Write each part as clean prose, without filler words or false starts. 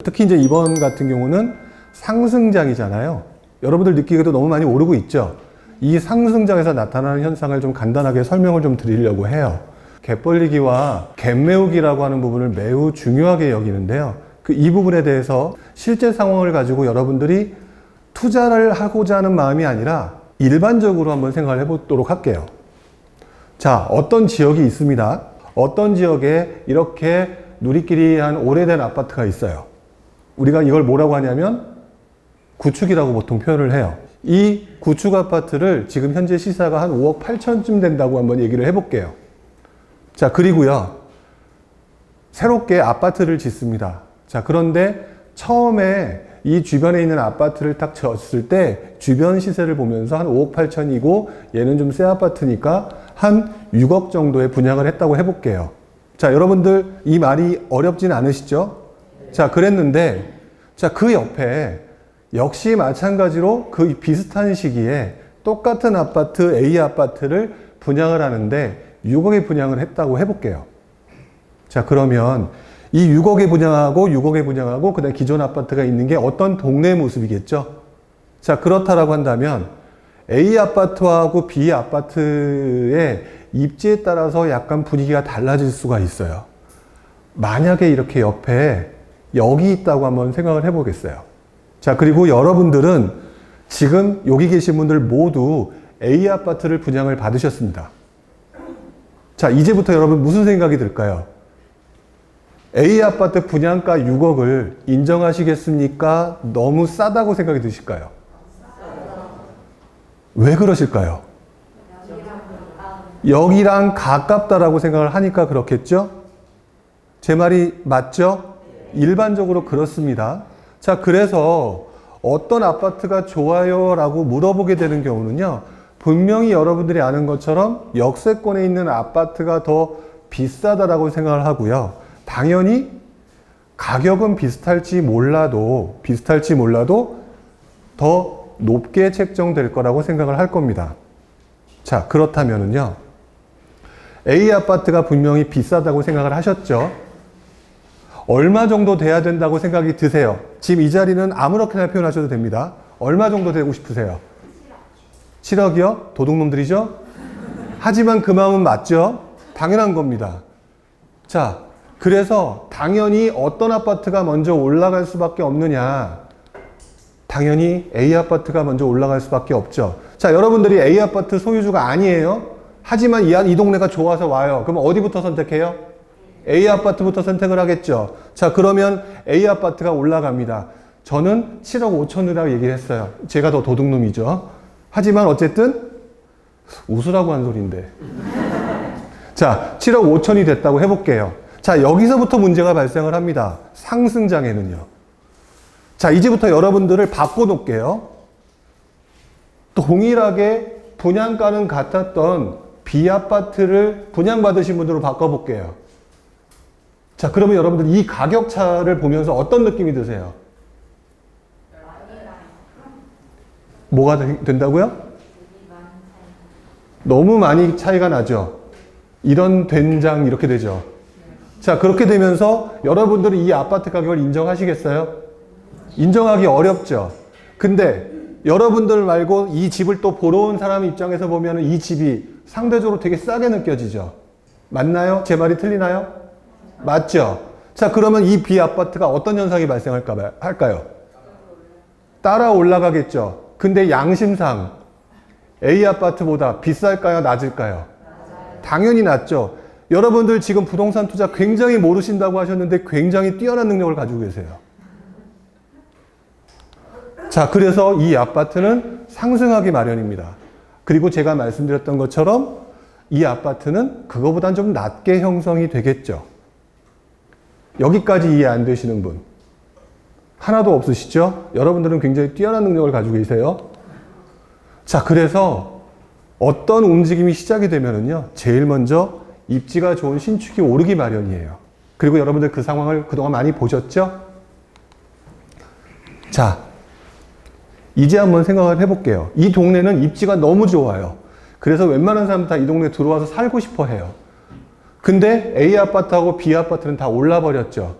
특히 이제 이번 같은 경우는 상승장이잖아요. 여러분들 느끼기에도 너무 많이 오르고 있죠. 이 상승장에서 나타나는 현상을 좀 간단하게 설명을 좀 드리려고 해요. 갭 벌리기와 갭 메우기라고 하는 부분을 매우 중요하게 여기는데요. 이 부분에 대해서 실제 상황을 가지고 여러분들이 투자를 하고자 하는 마음이 아니라 일반적으로 한번 생각을 해보도록 할게요. 자, 어떤 지역이 있습니다. 어떤 지역에 이렇게 누리끼리 한 오래된 아파트가 있어요. 우리가 이걸 뭐라고 하냐면 구축이라고 보통 표현을 해요. 이 구축 아파트를 지금 현재 시세가 한 5억 8천쯤 된다고 한번 얘기를 해볼게요. 자, 그리고요, 새롭게 아파트를 짓습니다. 자, 그런데 처음에 이 주변에 있는 아파트를 딱 지었을 때 주변 시세를 보면서 한 5억 8천이고 얘는 좀 새 아파트니까 한 6억 정도에 분양을 했다고 해볼게요. 자, 여러분들 이 말이 어렵진 않으시죠? 자, 그랬는데, 자, 그 옆에 역시 마찬가지로 그 비슷한 시기에 똑같은 아파트, A 아파트를 분양을 하는데 6억에 분양을 했다고 해볼게요. 자, 그러면 이 6억에 분양하고 6억에 분양하고 그다음 기존 아파트가 있는 게 어떤 동네 모습이겠죠? 자, 그렇다라고 한다면 A 아파트하고 B 아파트의 입지에 따라서 약간 분위기가 달라질 수가 있어요. 만약에 이렇게 옆에 여기 있다고 한번 생각을 해보겠어요. 자, 그리고 여러분들은 지금 여기 계신 분들 모두 A 아파트를 분양을 받으셨습니다. 자, 이제부터 여러분 무슨 생각이 들까요? A 아파트 분양가 6억을 인정하시겠습니까? 너무 싸다고 생각이 드실까요? 왜 그러실까요? 여기랑 가깝다라고 생각을 하니까 그렇겠죠? 제 말이 맞죠? 일반적으로 그렇습니다. 자, 그래서 어떤 아파트가 좋아요? 라고 물어보게 되는 경우는요, 분명히 여러분들이 아는 것처럼 역세권에 있는 아파트가 더 비싸다라고 생각을 하고요. 당연히 가격은 비슷할지 몰라도 더 높게 책정될 거라고 생각을 할 겁니다. 자, 그렇다면은요, A 아파트가 분명히 비싸다고 생각을 하셨죠? 얼마 정도 돼야 된다고 생각이 드세요? 지금 이 자리는 아무렇게나 표현하셔도 됩니다. 얼마 정도 되고 싶으세요? 7억이요? 도둑놈들이죠? 하지만 그 마음은 맞죠? 당연한 겁니다. 자, 그래서 당연히 어떤 아파트가 먼저 올라갈 수밖에 없느냐? 당연히 A 아파트가 먼저 올라갈 수밖에 없죠. 자, 여러분들이 A 아파트 소유주가 아니에요. 하지만 이 동네가 좋아서 와요. 그럼 어디부터 선택해요? A 아파트부터 선택을 하겠죠. 자, 그러면 A 아파트가 올라갑니다. 저는 7억 5천이라고 얘기를 했어요. 제가 더 도둑놈이죠. 하지만 어쨌든 웃으라고 한 소리인데. 자, 7억 5천이 됐다고 해볼게요. 자, 여기서부터 문제가 발생을 합니다. 상승장에는요. 자, 이제부터 여러분들을 바꿔놓을게요. 동일하게 분양가는 같았던 B 아파트를 분양받으신 분들로 바꿔볼게요. 자, 그러면 여러분들 이 가격 차를 보면서 어떤 느낌이 드세요? 뭐가 된다고요? 너무 많이 차이가 나죠? 이런 된장 이렇게 되죠? 자, 그렇게 되면서 여러분들은 이 아파트 가격을 인정하시겠어요? 인정하기 어렵죠? 근데 여러분들 말고 이 집을 또 보러 온 사람 입장에서 보면 이 집이 상대적으로 되게 싸게 느껴지죠? 맞나요? 제 말이 틀리나요? 맞죠? 자, 그러면 이 B 아파트가 어떤 현상이 발생할까요? 따라 올라가겠죠? 근데 양심상 A 아파트보다 비쌀까요? 낮을까요? 당연히 낮죠? 여러분들 지금 부동산 투자 굉장히 모르신다고 하셨는데 굉장히 뛰어난 능력을 가지고 계세요. 자, 그래서 이 아파트는 상승하기 마련입니다. 그리고 제가 말씀드렸던 것처럼 이 아파트는 그거보단 좀 낮게 형성이 되겠죠. 여기까지 이해 안 되시는 분 하나도 없으시죠? 여러분들은 굉장히 뛰어난 능력을 가지고 계세요. 자, 그래서 어떤 움직임이 시작이 되면은요, 제일 먼저 입지가 좋은 신축이 오르기 마련이에요. 그리고 여러분들 그 상황을 그동안 많이 보셨죠? 자, 이제 한번 생각을 해볼게요. 이 동네는 입지가 너무 좋아요. 그래서 웬만한 사람들 다 이 동네에 들어와서 살고 싶어 해요. 근데 A 아파트하고 B 아파트는 다 올라버렸죠.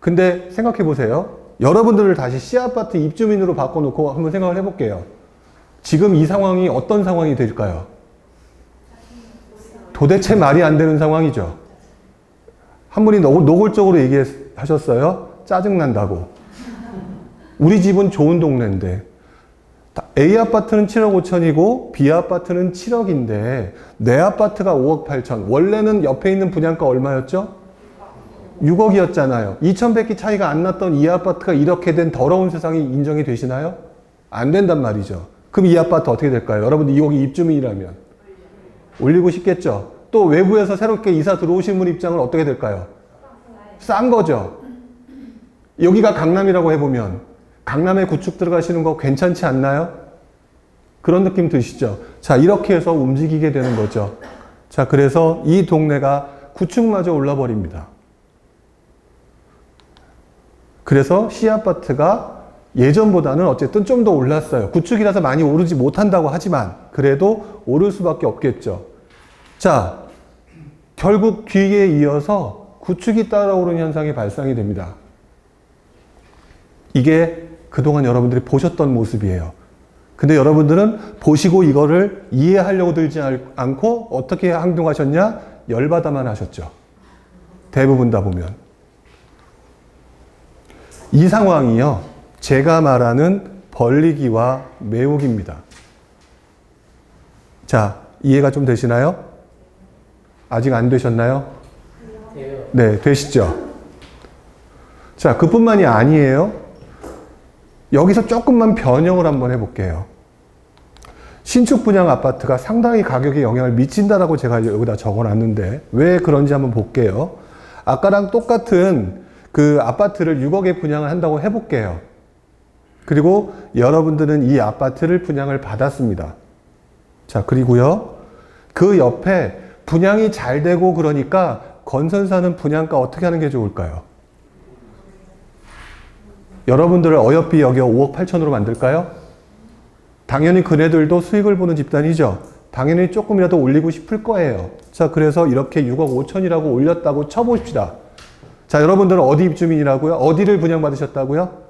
근데 생각해 보세요. 여러분들을 다시 C아파트 입주민으로 바꿔놓고 한번 생각을 해볼게요. 지금 이 상황이 어떤 상황이 될까요? 도대체 말이 안 되는 상황이죠. 한 분이 노골적으로 얘기하셨어요. 짜증난다고. 우리 집은 좋은 동네인데 A아파트는 7억 5천이고 B아파트는 7억인데 내 아파트가 5억 8천. 원래는 옆에 있는 분양가 얼마였죠? 6억이었잖아요. 2,100기 차이가 안 났던 이 아파트가 이렇게 된 더러운 세상이 인정이 되시나요? 안 된단 말이죠. 그럼 이 아파트 어떻게 될까요? 여러분들 여기 입주민이라면 올리고 싶겠죠. 또 외부에서 새롭게 이사 들어오신 분 입장은 어떻게 될까요? 싼 거죠. 여기가 강남이라고 해보면 강남에 구축 들어가시는 거 괜찮지 않나요? 그런 느낌 드시죠? 자, 이렇게 해서 움직이게 되는 거죠. 자, 그래서 이 동네가 구축마저 올라버립니다. 그래서 C아파트가 예전보다는 어쨌든 좀 더 올랐어요. 구축이라서 많이 오르지 못한다고 하지만 그래도 오를 수밖에 없겠죠. 자, 결국 뒤에 이어서 구축이 따라오르는 현상이 발생이 됩니다. 이게 그동안 여러분들이 보셨던 모습이에요. 근데 여러분들은 보시고 이거를 이해하려고 들지 않고 어떻게 행동하셨냐? 열받아만 하셨죠. 대부분 다 보면. 이 상황이요. 제가 말하는 벌리기와 메우기입니다. 자, 이해가 좀 되시나요? 아직 안 되셨나요? 네, 되시죠? 자, 그뿐만이 아니에요. 여기서 조금만 변형을 한번 해볼게요. 신축 분양 아파트가 상당히 가격에 영향을 미친다라고 제가 여기다 적어놨는데 왜 그런지 한번 볼게요. 아까랑 똑같은 그 아파트를 6억에 분양을 한다고 해볼게요. 그리고 여러분들은 이 아파트를 분양을 받았습니다. 자, 그리고요. 그 옆에 분양이 잘 되고 그러니까 건설사는 분양가 어떻게 하는 게 좋을까요? 여러분들을 어여삐 여겨 5억 8천으로 만들까요? 당연히 그네들도 수익을 보는 집단이죠. 당연히 조금이라도 올리고 싶을 거예요. 자, 그래서 이렇게 6억 5천이라고 올렸다고 쳐보십시다. 자, 여러분들은 어디 입주민이라고요? 어디를 분양받으셨다고요?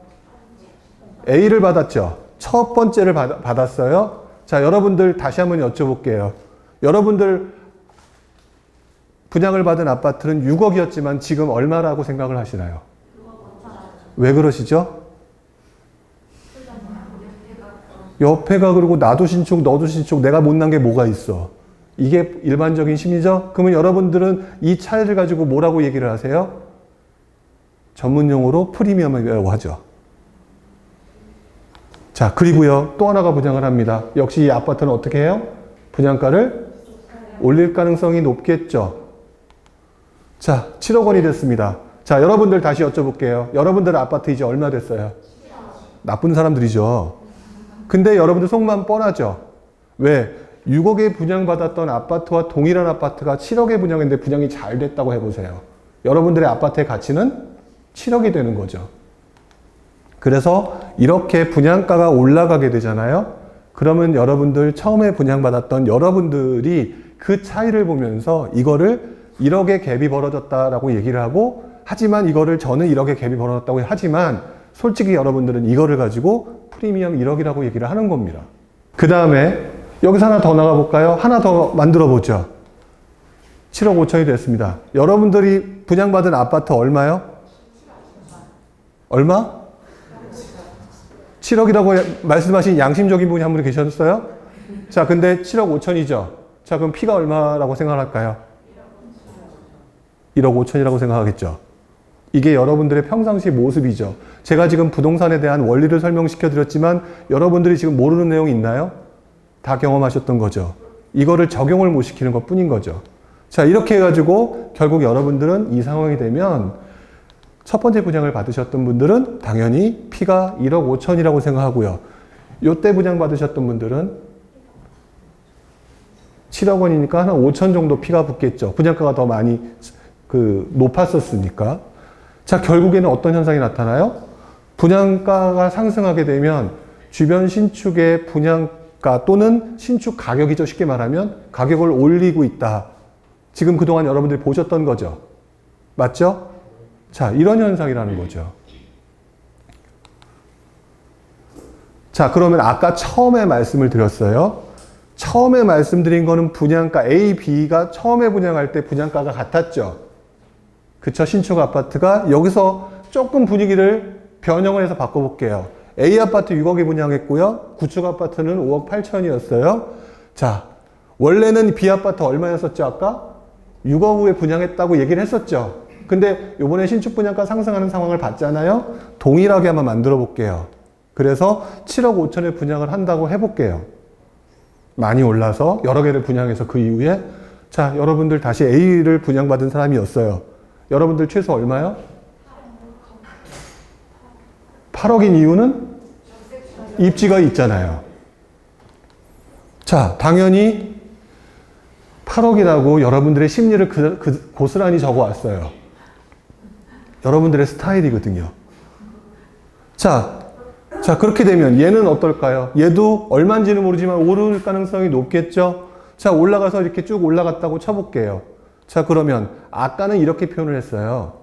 A를 받았죠. 첫 번째를 받았어요. 자, 여러분들 다시 한번 여쭤볼게요. 여러분들 분양을 받은 아파트는 6억이었지만 지금 얼마라고 생각을 하시나요? 왜 그러시죠? 옆에가 그러고 나도 신축, 너도 신축, 내가 못난 게 뭐가 있어? 이게 일반적인 심리죠? 그러면 여러분들은 이 차이를 가지고 뭐라고 얘기를 하세요? 전문용어로 프리미엄이라고 하죠. 자, 그리고요, 또 하나가 분양을 합니다. 역시 이 아파트는 어떻게 해요? 분양가를 올릴 가능성이 높겠죠. 자, 7억 원이 됐습니다. 자, 여러분들 다시 여쭤볼게요. 여러분들 아파트 이제 얼마 됐어요? 나쁜 사람들이죠. 근데 여러분들 속만 뻔하죠. 왜? 6억에 분양받았던 아파트와 동일한 아파트가 7억에 분양했는데 분양이 잘 됐다고 해보세요. 여러분들의 아파트의 가치는 7억이 되는 거죠. 그래서 이렇게 분양가가 올라가게 되잖아요. 그러면 여러분들 처음에 분양받았던 여러분들이 그 차이를 보면서 이거를 1억의 갭이 벌어졌다라고 얘기를 하고, 하지만 이거를 저는 1억의 갭이 벌어졌다고 하지만 솔직히 여러분들은 이거를 가지고 프리미엄 1억이라고 얘기를 하는 겁니다. 그 다음에 여기서 하나 더 나가 볼까요? 하나 더 만들어 보죠. 7억 5천이 됐습니다. 여러분들이 분양받은 아파트 얼마요? 얼마? 7억이라고 말씀하신 양심적인 분이 한 분 계셨어요? 자, 근데 7억 5천이죠. 자, 그럼 P가 얼마라고 생각할까요? 1억 5천이라고 생각하겠죠. 이게 여러분들의 평상시 모습이죠. 제가 지금 부동산에 대한 원리를 설명시켜 드렸지만 여러분들이 지금 모르는 내용이 있나요? 다 경험하셨던 거죠. 이거를 적용을 못 시키는 것 뿐인 거죠. 자, 이렇게 해가지고 결국 여러분들은 이 상황이 되면 첫 번째 분양을 받으셨던 분들은 당연히 P가 1억 5천이라고 생각하고요. 요때 분양 받으셨던 분들은 7억 원이니까 한 5천 정도 P가 붙겠죠. 분양가가 더 많이 높았었으니까. 자, 결국에는 어떤 현상이 나타나요? 분양가가 상승하게 되면 주변 신축의 분양가 또는 신축 가격이죠. 쉽게 말하면 가격을 올리고 있다. 지금 그동안 여러분들이 보셨던 거죠. 맞죠? 자, 이런 현상이라는 거죠. 자, 그러면 아까 처음에 말씀을 드렸어요. 처음에 말씀드린 거는 분양가 A, B가 처음에 분양할 때 분양가가 같았죠. 그쵸? 신축 아파트가 여기서 조금 분위기를 변형을 해서 바꿔볼게요. A 아파트 6억에 분양했고요. 구축 아파트는 5억 8천이었어요. 자, 원래는 B 아파트 얼마였었죠? 아까? 6억 후에 분양했다고 얘기를 했었죠. 근데 요번에 신축 분양가 상승하는 상황을 봤잖아요. 동일하게 한번 만들어 볼게요. 그래서 7억 5천에 분양을 한다고 해볼게요. 많이 올라서 여러 개를 분양해서 그 이후에 자, 여러분들 다시 A를 분양받은 사람이었어요. 여러분들 최소 얼마요? 8억인 이유는 입지가 있잖아요. 자, 당연히 8억이라고 여러분들의 심리를 고스란히 적어왔어요. 여러분들의 스타일이거든요. 자, 그렇게 되면 얘는 어떨까요? 얘도 얼마인지는 모르지만 오를 가능성이 높겠죠? 자, 올라가서 이렇게 쭉 올라갔다고 쳐볼게요. 자, 그러면 아까는 이렇게 표현을 했어요.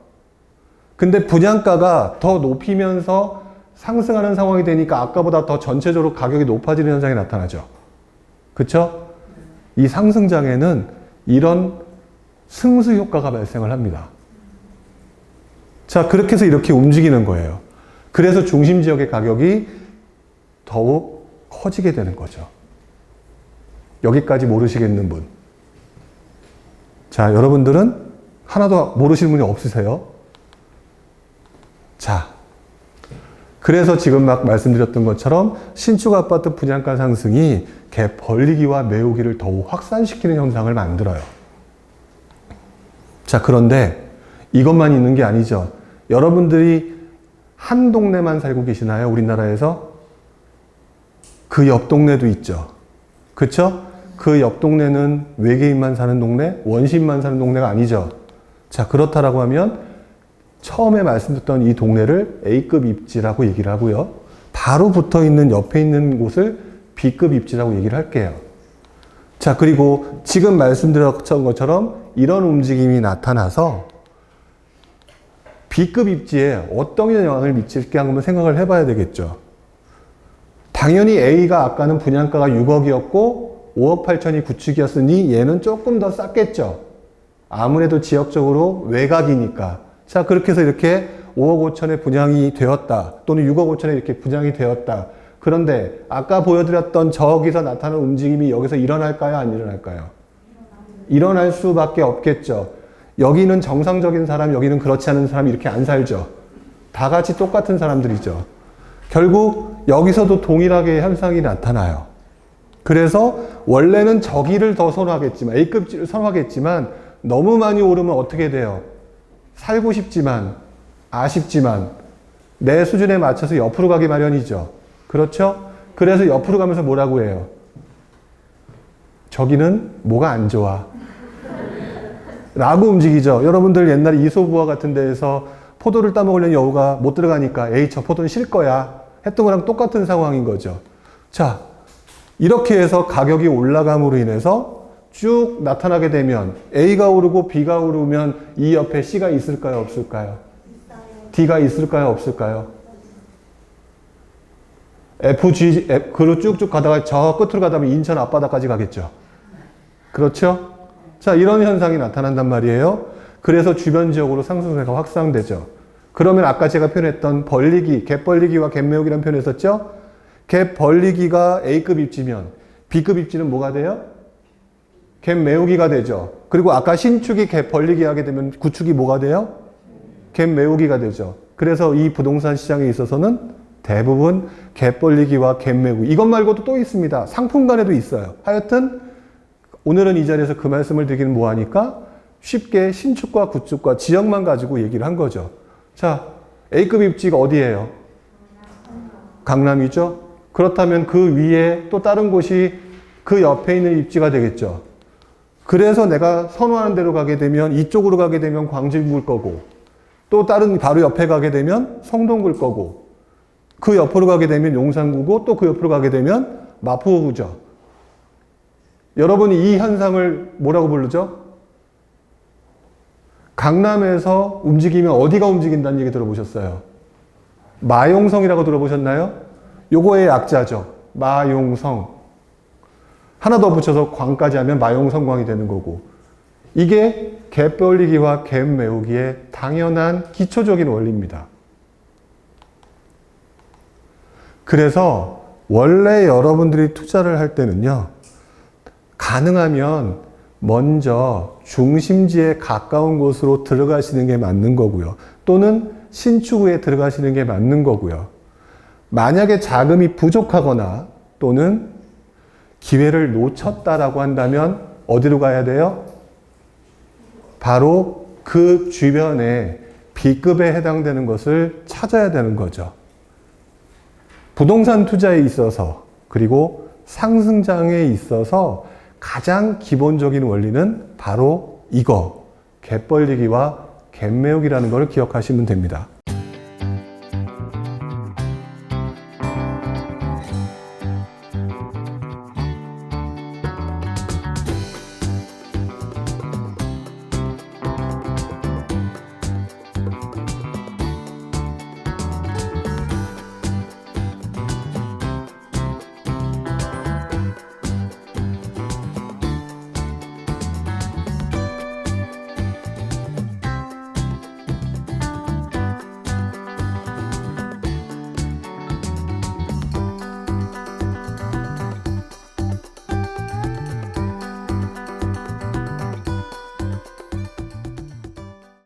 근데 분양가가 더 높이면서 상승하는 상황이 되니까 아까보다 더 전체적으로 가격이 높아지는 현상이 나타나죠. 그쵸? 이 상승장에는 이런 승수 효과가 발생을 합니다. 자, 그렇게 해서 이렇게 움직이는 거예요. 그래서 중심 지역의 가격이 더욱 커지게 되는 거죠. 여기까지 모르시겠는 분. 자, 여러분들은 하나도 모르시는 분이 없으세요? 자, 그래서 지금 막 말씀드렸던 것처럼 신축 아파트 분양가 상승이 갭 벌리기와 메우기를 더욱 확산시키는 현상을 만들어요. 자, 그런데 이것만 있는 게 아니죠. 여러분들이 한 동네만 살고 계시나요? 우리나라에서? 그 옆 동네도 있죠. 그쵸? 그 옆 동네는 외계인만 사는 동네, 원시인만 사는 동네가 아니죠. 자, 그렇다라고 하면 처음에 말씀드렸던 이 동네를 A급 입지라고 얘기를 하고요. 바로 붙어 있는 옆에 있는 곳을 B급 입지라고 얘기를 할게요. 자, 그리고 지금 말씀드렸던 것처럼 이런 움직임이 나타나서 B급 입지에 어떤 영향을 미칠까 한번 생각을 해봐야 되겠죠. 당연히 A가 아까는 분양가가 6억이었고 5억 8천이 구축이었으니 얘는 조금 더 쌌겠죠. 아무래도 지역적으로 외곽이니까. 자, 그렇게 해서 이렇게 5억 5천에 분양이 되었다. 또는 6억 5천에 이렇게 분양이 되었다. 그런데 아까 보여드렸던 저기서 나타나는 움직임이 여기서 일어날까요? 안 일어날까요? 일어날 수밖에 없겠죠. 여기는 정상적인 사람, 여기는 그렇지 않은 사람이 이렇게 안 살죠. 다 같이 똑같은 사람들이죠. 결국 여기서도 동일하게 현상이 나타나요. 그래서 원래는 저기를 더 선호하겠지만, A급지를 선호하겠지만 너무 많이 오르면 어떻게 돼요? 살고 싶지만, 아쉽지만 내 수준에 맞춰서 옆으로 가기 마련이죠. 그렇죠? 그래서 옆으로 가면서 뭐라고 해요? 저기는 뭐가 안 좋아. 라고 움직이죠. 여러분들 옛날에 이소부화 같은 데에서 포도를 따먹으려는 여우가 못 들어가니까 에이, 저 포도는 실 거야 했던 거랑 똑같은 상황인 거죠. 자, 이렇게 해서 가격이 올라감으로 인해서 쭉 나타나게 되면 A가 오르고 B가 오르면 이 옆에 C가 있을까요? 없을까요? D가 있을까요? 없을까요? F, G, 그로 쭉쭉 가다가 저 끝으로 가다 보면 인천 앞바다까지 가겠죠. 그렇죠? 자, 이런 현상이 나타난단 말이에요. 그래서 주변 지역으로 상승세가 확산되죠. 그러면 아까 제가 표현했던 벌리기, 갭 벌리기와 갭 메우기라는 표현을 했었죠? 갭 벌리기가 A급 입지면 B급 입지는 뭐가 돼요? 갭 메우기가 되죠. 그리고 아까 신축이 갭 벌리기 하게 되면 구축이 뭐가 돼요? 갭 메우기가 되죠. 그래서 이 부동산 시장에 있어서는 대부분 갭 벌리기와 갭 메우기. 이것 말고도 또 있습니다. 상품 간에도 있어요. 하여튼 오늘은 이 자리에서 그 말씀을 드리기는 뭐하니까 쉽게 신축과 구축과 지역만 가지고 얘기를 한 거죠. 자, A급 입지가 어디예요? 강남이죠? 그렇다면 그 위에 또 다른 곳이 그 옆에 있는 입지가 되겠죠. 그래서 내가 선호하는 대로 가게 되면 이쪽으로 가게 되면 광진구일 거고 또 다른 바로 옆에 가게 되면 성동구일 거고 그 옆으로 가게 되면 용산구고 또 그 옆으로 가게 되면 마포구죠. 여러분이 이 현상을 뭐라고 부르죠? 강남에서 움직이면 어디가 움직인다는 얘기 들어보셨어요? 마용성이라고 들어보셨나요? 요거의 약자죠. 마용성. 하나 더 붙여서 광까지 하면 마용성광이 되는 거고. 이게 갭 벌리기와 갭 메우기의 당연한 기초적인 원리입니다. 그래서 원래 여러분들이 투자를 할 때는요, 가능하면 먼저 중심지에 가까운 곳으로 들어가시는 게 맞는 거고요. 또는 신축에 들어가시는 게 맞는 거고요. 만약에 자금이 부족하거나 또는 기회를 놓쳤다라고 한다면 어디로 가야 돼요? 바로 그 주변에 B급에 해당되는 것을 찾아야 되는 거죠. 부동산 투자에 있어서 그리고 상승장에 있어서 가장 기본적인 원리는 바로 이거, 갭 벌리기와 갭 메우기라는 걸 기억하시면 됩니다.